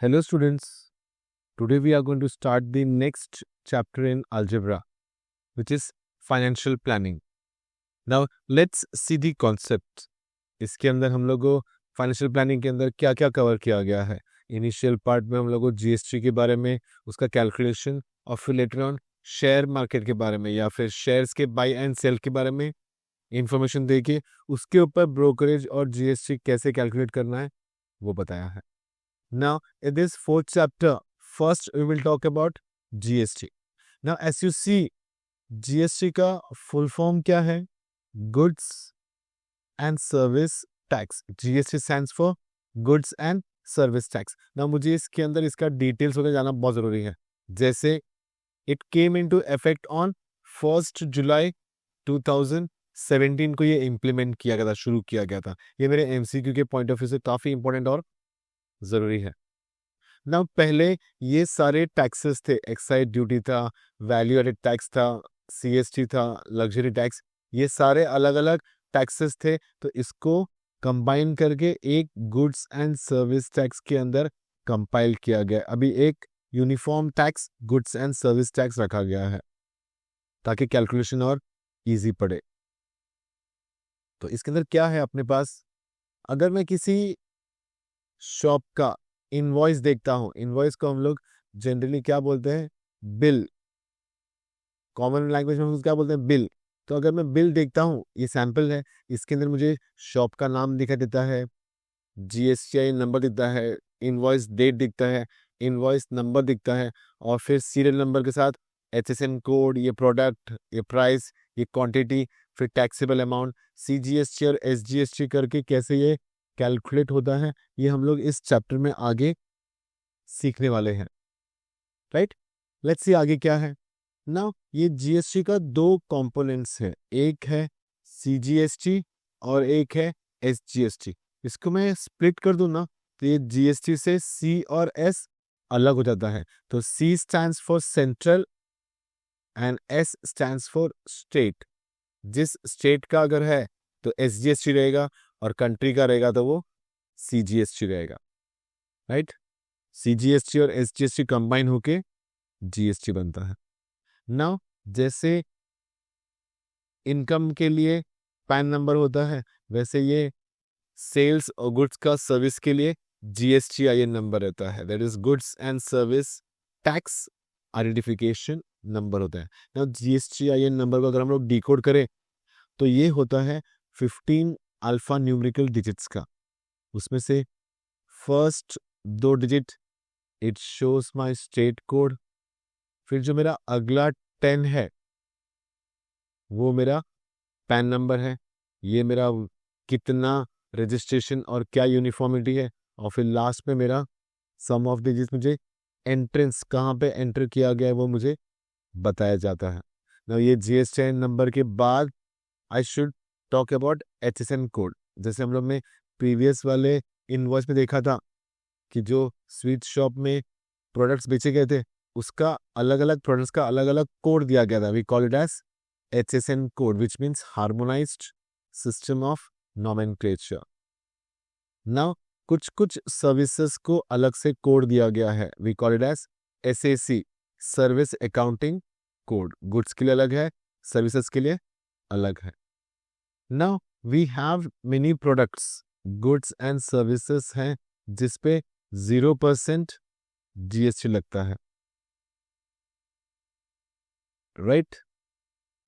Hello students, today we are going to start the next chapter in algebra, which is financial planning. Now let's see the concept. इसके अंदर हम लोग को financial planning के अंदर क्या क्या कवर किया गया है. इनिशियल पार्ट में हम लोग को जीएसटी के बारे में, उसका कैलकुलेशन, और फिर लेटर ऑन शेयर मार्केट के बारे में या फिर शेयर्स के बाई एंड सेल के बारे में इंफॉर्मेशन देके उसके ऊपर ब्रोकरेज और जीएसटी कैसे कैलकुलेट करना है वो बताया है. Now, in this fourth chapter, first we will talk about GST. Now, as you see, GST का full form क्या है? Goods and Service Tax. GST stands for Goods and Service Tax. Now, मुझे इसके अंदर इसका डिटेल्स होकर जाना बहुत ज़रूरी है. जैसे it came into effect on 1st July 2017 को ये इम्प्लीमेंट किया गया था, शुरू किया गया था. ये मेरे MCQ के पॉइंट ऑफ व्यू से काफ़ी इंपॉर्टेंट और ज़रूरी है. ना पहले ये सारे टैक्सेस थे, एक्साइज ड्यूटी था, वैल्यू एडेड टैक्स था, सीएसटी था, लग्जरी टैक्स, ये सारे अलग अलग टैक्सेस थे. तो इसको कंबाइन करके एक गुड्स एंड सर्विस टैक्स के अंदर कंपाइल किया गया. अभी एक uniform tax goods and service tax रखा गया है ताकि कैलकुलेशन और इजी पड़े. तो इसके अंदर क्या है अपने पास, अगर मैं किसी शॉप का इनवॉइस देखता हूँ, इनवॉइस को हम लोग जनरली क्या बोलते हैं, बिल. कॉमन लैंग्वेज में हम उसको क्या बोलते हैं, बिल. तो अगर मैं बिल देखता हूँ, ये सैंपल है, इसके अंदर मुझे शॉप का नाम दिखाई देता है, जीएसटी नंबर दिखता है, इनवॉइस डेट दिखता है, इनवॉइस नंबर दिखता है, और फिर सीरियल नंबर के साथ HSN कोड, ये प्रोडक्ट, ये प्राइस, ये क्वांटिटी, फिर टैक्सेबल अमाउंट, CGST और SGST करके कैसे ये कैलकुलेट होता है, ये हम लोग इस चैप्टर में आगे सीखने वाले हैं. राइट, लेट्स सी आगे क्या है. नाउ ये जीएसटी का दो कंपोनेंट्स है, एक है CGST और एक है SGST. इसको मैं स्प्लिट कर दूं ना तो ये जीएसटी से C और S अलग हो जाता है. तो C stands for central and S stands for state. जिस स्टेट का अगर है तो SGST रहेगा और कंट्री का रहेगा तो वो CGST रहेगा. राइट, CGST और SGST कंबाइन होके GST बनता है. नाउ जैसे इनकम के लिए पैन नंबर होता है, वैसे ये सेल्स और गुड्स का सर्विस के लिए GSTIN नंबर रहता है. That is goods and service tax identification number होता है. नाउ GSTIN नंबर को अगर हम लोग डिकोड करें तो ये होता है 15 अल्फा न्यूमेरिकल डिजिट्स का. उसमें से first 2 digit it shows my state code. फिर जो मेरा अगला 10 है वो मेरा पैन नंबर है, ये मेरा कितना रजिस्ट्रेशन और क्या यूनिफॉर्मिटी है, और फिर लास्ट में मेरा सम ऑफ डिजिट्स, मुझे एंट्रेंस कहाँ पे एंटर किया गया है वो मुझे बताया जाता है. ना ये GSTIN नंबर के बाद I should talk about HSN code. जैसे हम लोग ने प्रीवियस वाले इनवॉइस में देखा था कि जो स्वीट शॉप में प्रोडक्ट्स बेचे गए थे उसका अलग अलग प्रोडक्ट्स का अलग अलग कोड दिया गया था. We call it as HSN code which means harmonized system of nomenclature. Now कुछ सर्विसेज को अलग से कोड दिया गया है. We call it as SAC service accounting code. Goods के लिए अलग है, सर्विसेज के लिए अलग है. Now we have many products, goods and services हैं जिसपे 0% GST लगता है. राइट,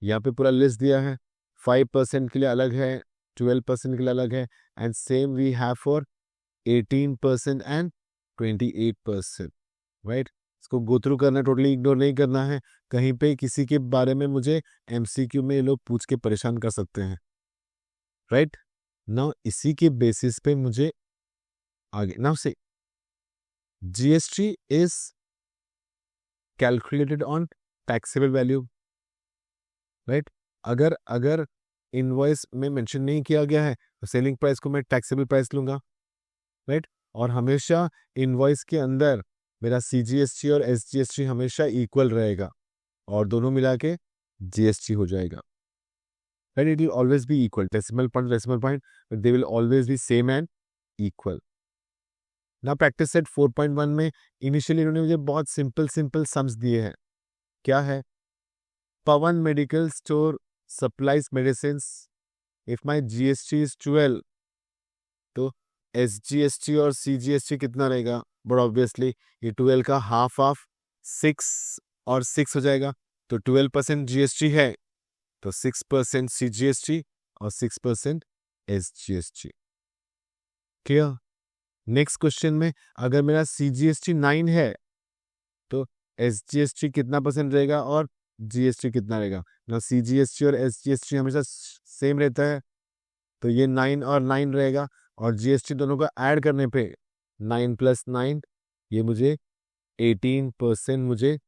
यहाँ पे पूरा लिस्ट दिया है. 5% के लिए अलग है, 12% के लिए अलग है, and same we have for 18% and 28%. Right, इसको गो थ्रू करना, टोटली इग्नोर नहीं करना है. कहीं पे किसी के बारे में मुझे MCQ में ये लोग पूछ के परेशान कर सकते हैं. राइट, नाउ इसी के बेसिस पे मुझे आगे. नाउ से GST is calculated on taxable value. Right, अगर इनवॉइस में मेंशन नहीं किया गया है तो सेलिंग प्राइस को मैं टैक्सेबल प्राइस लूंगा. राइट, और हमेशा इनवॉइस के अंदर मेरा CGST और SGST हमेशा इक्वल रहेगा और दोनों मिला के GST हो जाएगा. Right, it will always be equal. Decimal point, they will always be same and equal. ना प्रैक्टिस सेट 4.1 में इनिशियली इन्होंने मुझे बहुत सिंपल सम्स दिए हैं। क्या है? Pawan medical store supplies medicine, if my GST is 12, तो एसजीएसटी और सीजीएसटी कितना रहेगा? बट ऑब्वियसली ये 12 का हाफ ऑफ 6 और 6 हो जाएगा, तो 12% जीएसटी है, तो 6% सीजीएसटी और 6% एसजीएसटी। क्लियर? नेक्स्ट क्वेश्चन में अगर मेरा सीजीएसटी 9 है तो एसजीएसटी कितना परसेंट रहेगा और जीएसटी कितना रहेगा? ना सीजीएसटी और एसजीएसटी हमेशा सेम रहता है, तो ये 9 और 9 रहेगा, और जीएसटी दोनों को ऐड करने पे 9 + 9 ये मुझे 18% मुझे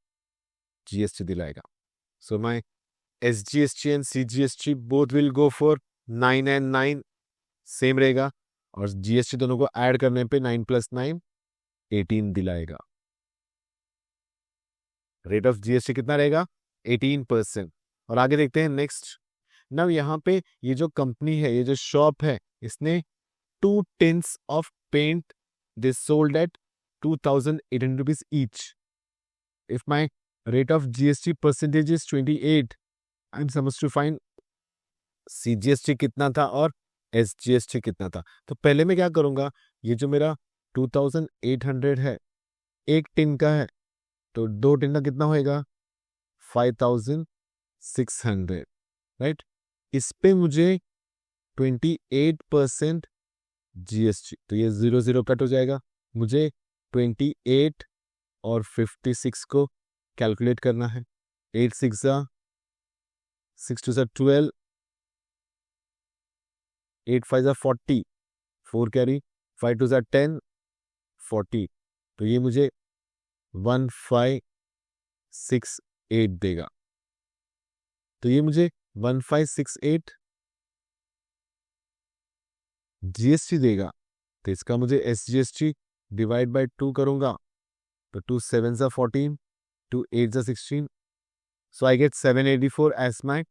जीएसटी दिलाएगा। So my SGST and CGST both will go for 9 and 9 same रहेगा, और जीएसटी दोनों को ऐड करने पे 9 + 9 18 दिलाएगा। रेट ऑफ जीएसटी कितना रहेगा? 18%। और आगे देखते हैं नेक्स्ट। नाउ यहाँ पे ये जो कंपनी है, ये जो शॉप है, इसने 2 tins of paint they sold at 2,800 rupees each. If my rate of GST percentage is 28, I'm supposed to find CGST कितना था और SGST कितना था। तो पहले मैं क्या करूँगा, ये जो मेरा 2,800 है, एक टिन का है, तो 2 टिन का कितना होएगा? 5,600, राइट? इस पे मुझे 28% जीएसटी, तो ये 0 कट हो जाएगा। मुझे 28 और 56 को कैलकुलेट करना है। 8 6 ज़ा 6 2 ज़ा 12, 8 5 ज़ा 40, 4 कैरी, 5 2 ज़ा 10, 40, तो ये मुझे 1568 देगा। तो ये मुझे 1568 जीएसटी देगा, तो इसका मुझे एसजीएसटी डिवाइड बाय 2 करूंगा, तो 2 7 ज़ा 14, 2 8 ज़ा 16, so I get 784 as my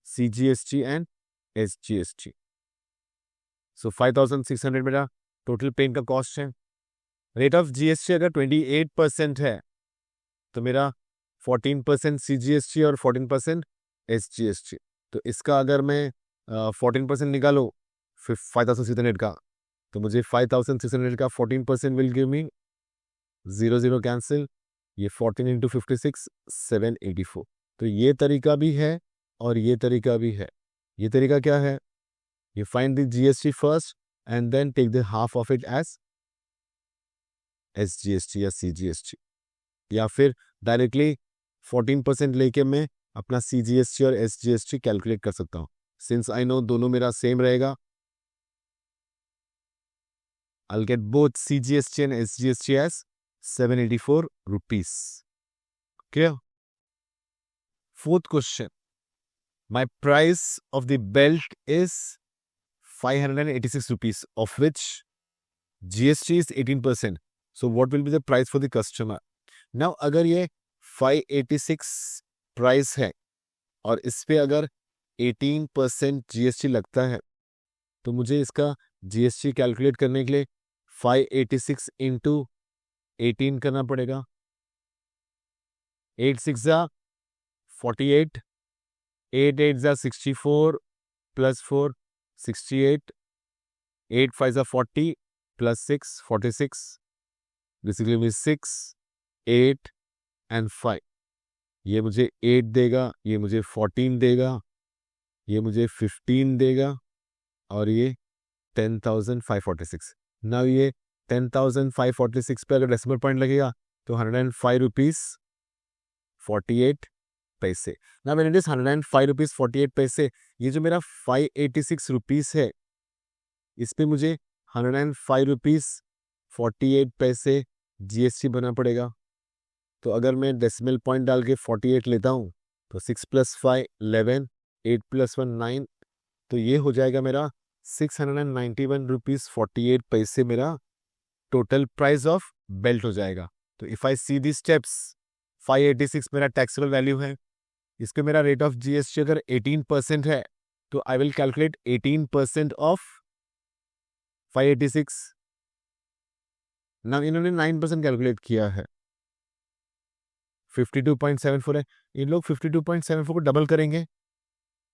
CGST and SGST. So 5,600 मेरा टोटल पेन का कॉस्ट है। रेट ऑफ जीएसटी अगर 28% है तो मेरा 14% सीजीएसटी और 14% एसजीएसटी, तो इसका अगर मैं 14% निकालो 5,600 का, तो मुझे 5,600 का 14% विल गिव मी 0 कैंसिल, ये 14 × 56 784। तो ये तरीका भी है और ये तरीका भी है। ये तरीका क्या है? You find the GST first and then take the half of it as SGST या CGST, या फिर डायरेक्टली 14% लेके मैं अपना CGST और SGST कैलकुलेट कर सकता हूँ। सिंस आई नो दोनों मेरा सेम रहेगा, I'll get both CGST and SGST as 784 rupees. Clear? Fourth question. My price of the belt is 586 rupees, of which GST is 18%. So what will be the price for the customer? Now अगर ये 586 price है और इस पे अगर 18% GST लगता है, तो मुझे इसका GST कैलकुलेट करने के लिए 586 × 18 करना पड़ेगा। 8 6 ज़ा 48, 8 8 ज़ा 64 + 4 68, 8 5 ज़ा 40 + 6 46, बेसिकली मुझे 6 8 and 5, ये मुझे 8 देगा, ये मुझे 14 देगा, ये मुझे 15 देगा, और ये 10,546। नाउ ये 10,546 पे अगर डेसिमल पॉइंट लगेगा तो 105 रुपीज 48 पैसे। ना मैंने 105 रुपीज 48 पैसे, ये जो मेरा 586 रुपीज है, इस पे मुझे 105 रुपीज 48 पैसे जीएसटी भरना पड़ेगा। तो अगर मैं डेसिमल पॉइंट डाल के 48 लेता हूँ, तो 6 + 5 11, 8 + 1 9, तो ये हो जाएगा मेरा 691 रुपीज 48 पैसे मेरा टोटल प्राइस ऑफ बेल्ट हो जाएगा। तो if I C the steps, 586 मेरा टैक्सेबल वैल्यू है, इस पे मेरा रेट ऑफ जीएसटी अगर 18% है, तो आई विल कैलकुलेट 18% ऑफ 586, ना इन्होंने 9% कैलकुलेट किया है, 52.74 है, इन लोग 52.74 को डबल करेंगे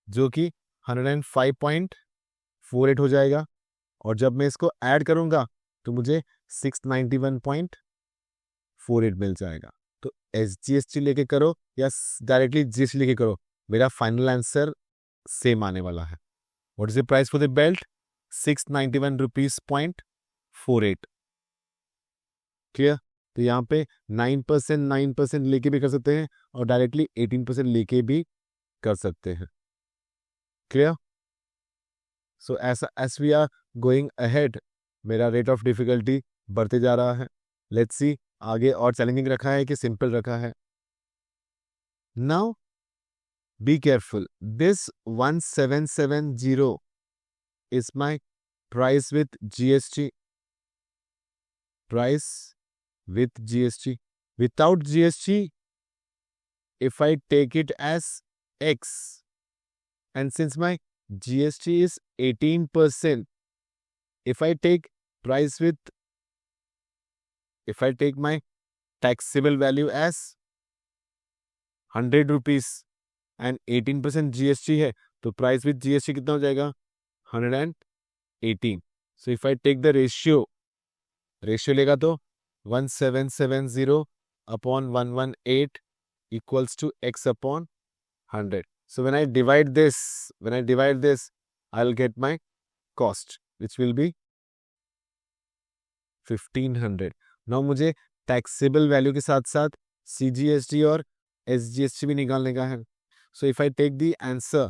जो कि 105.48 हो जाएगा, और जब मैं इसको ऐड करूंगा तो मुझे 691.48 मिल जाएगा। तो SGST लेके करो या डायरेक्टली GST लेके करो, मेरा फाइनल आंसर सेम आने वाला है। What is the price for the belt? 691 rupees point 48। Clear? तो यहाँ पे 9% लेके भी कर सकते हैं और डायरेक्टली 18% लेके भी कर सकते हैं। क्लियर? सो ऐसा as we are going ahead, मेरा रेट ऑफ डिफिकल्टी बढ़ते जा रहा है। लेट्स सी आगे और चैलेंजिंग रखा है कि सिंपल रखा है। Now be careful, this 1770 is my price with GST. Price with GST. Without GST, if I take it as X, and since my GST is 18%, if I take price with, if I take my taxable value as 100 rupees and 18% GST है, तो price with GST कितना हो जाएगा? 118. So if I take the ratio लेगा तो 1770 upon 118 equals to X upon 100. So when I divide this, I'll get my cost, which will be 1500. Now मुझे taxable value के साथ साथ CGST और SGST भी निकालने का है. So if I take the answer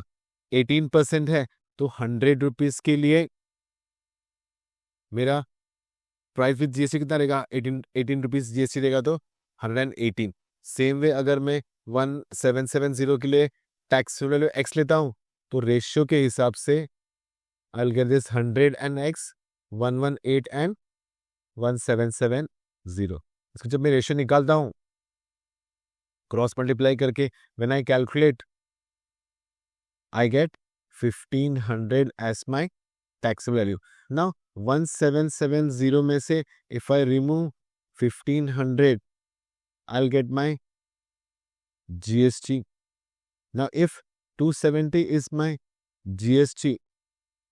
18% है, तो 100 रुपीज के लिए मेरा प्राइस विद GST कितना रहेगा? 18 रुपीज GST रहेगा तो 118. सेम वे अगर मैं 1770 के लिए टैक्स वैल्यू X लेता हूं तो रेशियो के हिसाब से आई will get this 100 and X, 118 and 1770. इसको जब मैं रेशियो निकालता हूं क्रॉस मल्टीप्लाई करके, when I calculate I get 1500 as my tax value. Now 1770 में से if I remove 1500, I'll get my GST. Now if 270 is my GST,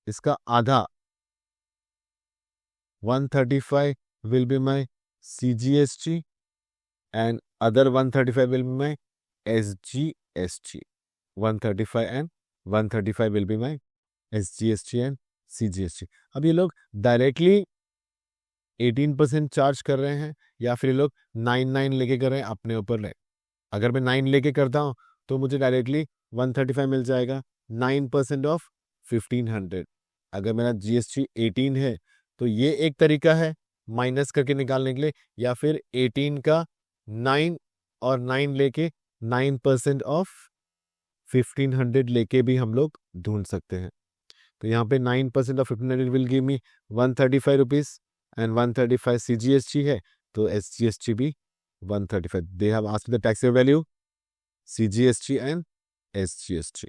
इसका आधा 135 will be my CGST and other 135 will be my SGST. 135 and 135 will be my SGST and CGST. अब ये लोग directly 18% charge कर रहे हैं या फिर ये लोग 99 लेके कर रहे हैं, अपने ऊपर ले. अगर मैं 9 लेके करता हूँ तो मुझे डायरेक्टली 135 मिल जाएगा, 9% ऑफ 1500. अगर मेरा GST 18 है तो ये एक तरीका है माइनस करके निकालने के लिए, या फिर 18 का 9 और 9 लेके 9% ऑफ 1500 लेके भी हम लोग ढूंढ सकते हैं. तो यहाँ पे 9% of 1500 will give me 135 rupees and 135 CGST है तो SGST भी 135. They have asked the tax value CGST and SGST.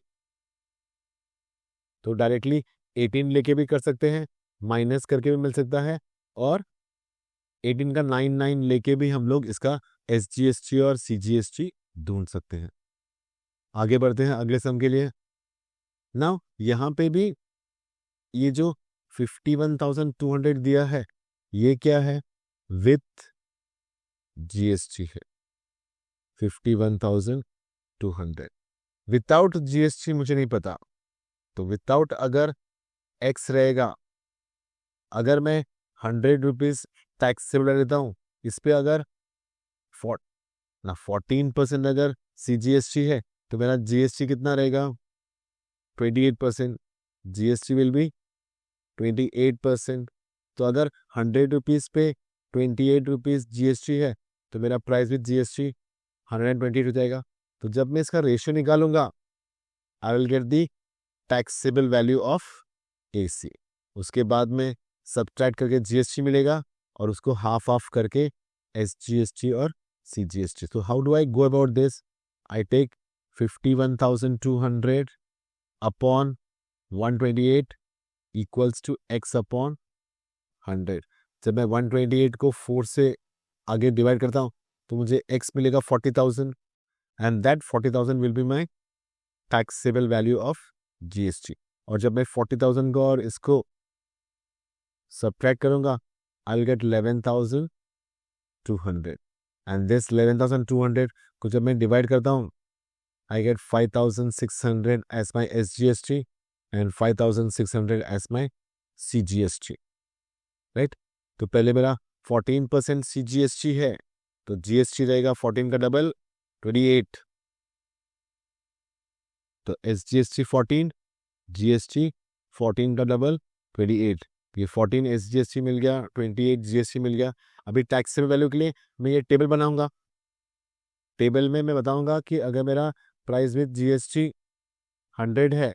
तो डायरेक्टली 18 लेके भी कर सकते हैं, माइनस करके भी मिल सकता है, और 18 का 99 लेके भी हम लोग इसका SGST और CGST ढूंढ सकते हैं. आगे बढ़ते हैं अगले सम के लिए. नाउ यहाँ पे भी ये जो 51,200 दिया है ये क्या है? विथ GST है 51,200. विदाउट GST मुझे नहीं पता, तो विदाउट अगर X रहेगा, अगर मैं 100 रुपीज टैक्स से लेता हूँ, इस पे अगर 14% अगर CGST है तो मेरा GST कितना रहेगा? 28%. GST will be 28%. तो अगर 100 रुपीज पे 28 रुपीज GST है तो मेरा प्राइस विद GST 128 हो जाएगा. तो जब मैं इसका रेशियो निकालूंगा आई will get the taxable value of AC. उसके बाद में सब्ट्रैक्ट करके GST मिलेगा और उसको हाफ ऑफ करके SGST और CGST. तो how do I go about this? I take 51,200 upon 128 equals to X upon 100. जब मैं 128 को 4 से आगे डिवाइड करता हूँ तो मुझे x मिलेगा 40,000 and that 40,000 will be my taxable value of GST. और जब मैं 40,000 को और इसको सब्ट्रैक्ट करूंगा आई विल गेट 11,200 एंड दिस 11,200 को जब मैं डिवाइड करता हूँ I get 5,600 as my SGST and 5,600 as my CGST, right? तो पहले मेरा 14% CGST है तो GST रहेगा 14 का डबल 28, तो SGST 14, GST 14 का डबल 28। ये 14 SGST मिल गया, 28 GST मिल गया। अभी टैक्सेबल वैल्यू के लिए मैं ये टेबल बनाऊंगा। टेबल में मैं बताऊंगा कि अगर मेरा प्राइस विद जीएसटी 100 है,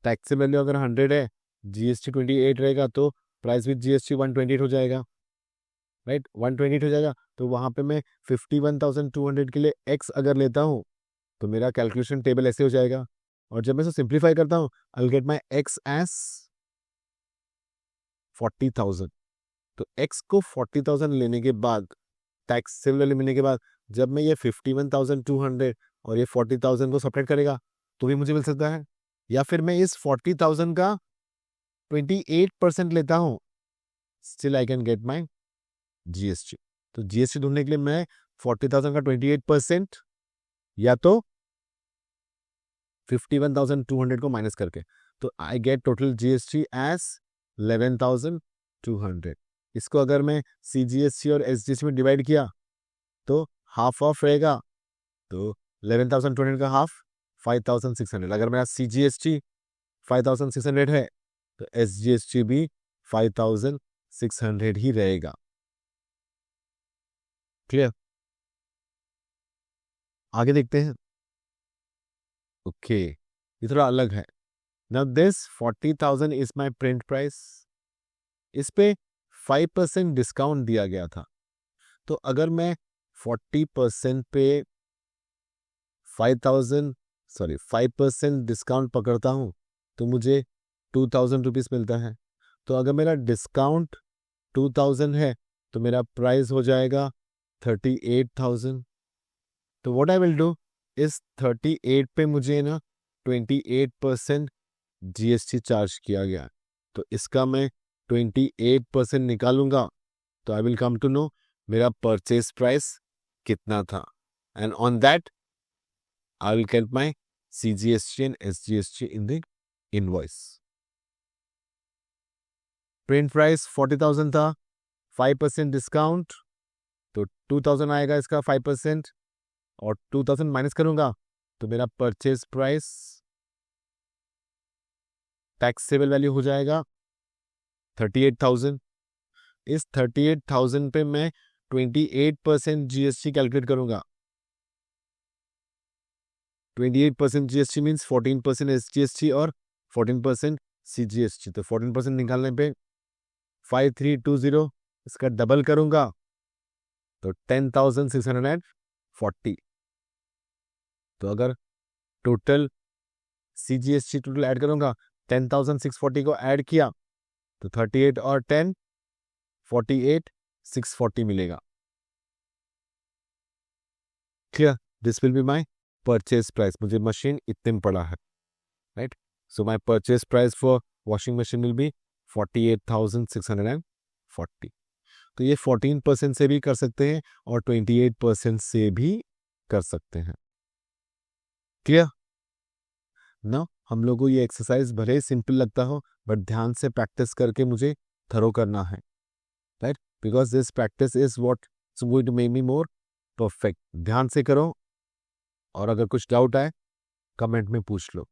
टैक्सेबल वैल्यू अगर 100 है, जीएसटी 28 रहेगा तो प्राइस विद जीएसटी 128 हो जाएगा, राइट? 128 हो जाएगा। तो वहां पे मैं 51,200 के लिए एक्स अगर लेता हूं तो मेरा कैलकुलेशन टेबल ऐसे हो जाएगा। और जब मैं इसे सिंप्लीफाई करता हूं I will get my x as 40,000। तो एक्स को 40,000 लेने के बाद, टैक्सेबल वैल्यू मिलने के बाद, जब मैं ये 51,200 और ये 40,000 को सब्ट्रैक्ट करेगा तो भी मुझे मिल सकता है। या फिर मैं इस 40,000 का 28% लेता हूं, still I can get my GST. तो जीएसटी ढूंढने के लिए मैं 40,000 का 28% या तो 51,200 को माइनस करके, तो I get total GST as 11,200। इसको अगर मैं सीजीएसटी और एसजीएसटी में डिवाइड किया तो हाफ ऑफ रहेगा, तो 11,200 का हाफ 5,600। अगर मेरा सीजीएसटी 5,600 है तो एसजीएसटी भी 5,600 ही रहेगा। क्लियर? आगे देखते हैं। ओके, ये थोड़ा अलग है। Now this 40,000 is my print price. इस पे 5% डिस्काउंट दिया गया था, तो अगर मैं 40% पे 5% डिस्काउंट पकड़ता हूं तो मुझे 2,000 रुपीज मिलता है। तो अगर मेरा डिस्काउंट 2,000 है तो मेरा प्राइस हो जाएगा 38,000। तो व्हाट आई विल डू, इस 38 पे मुझे ना 28% जीएसटी चार्ज किया गया, तो इसका मैं 28% निकालूंगा तो I will come to know मेरा परचेज प्राइस कितना था, and on that I will get my CGST and SGST in the invoice. Print price 40,000 था, 5% डिस्काउंट तो 2,000 आएगा इसका 5%, और 2,000 माइनस करूंगा तो मेरा परचेज प्राइस टैक्सेबल वैल्यू हो जाएगा 38,000। इस 38,000 पे मैं 28% जीएसटी कैलकुलेट करूंगा। 28% जीएसटी मीन्स 14% एसजीएसटी और 14% सीजीएसटी। तो 14% निकालने पे 5320, इसका डबल करूंगा तो 10,640। तो अगर टोटल सीजीएसटी टोटल ऐड करूंगा, 10,640 को ऐड किया तो 38 और 10 48,640 मिलेगा। Clear? This will be my purchase price. मुझे मशीन इतने में पड़ा है, right? So my purchase price for washing machine will be 48,640। तो ये 14% से भी कर सकते हैं और 28% से भी कर सकते हैं। क्लियर? ना हम लोगों को ये एक्सरसाइज भले ही सिंपल लगता हो बट ध्यान से प्रैक्टिस करके मुझे थरो करना है, right? Because this practice is what would make me more perfect. ध्यान से करो, और अगर कुछ डाउट आए कमेंट में पूछ लो।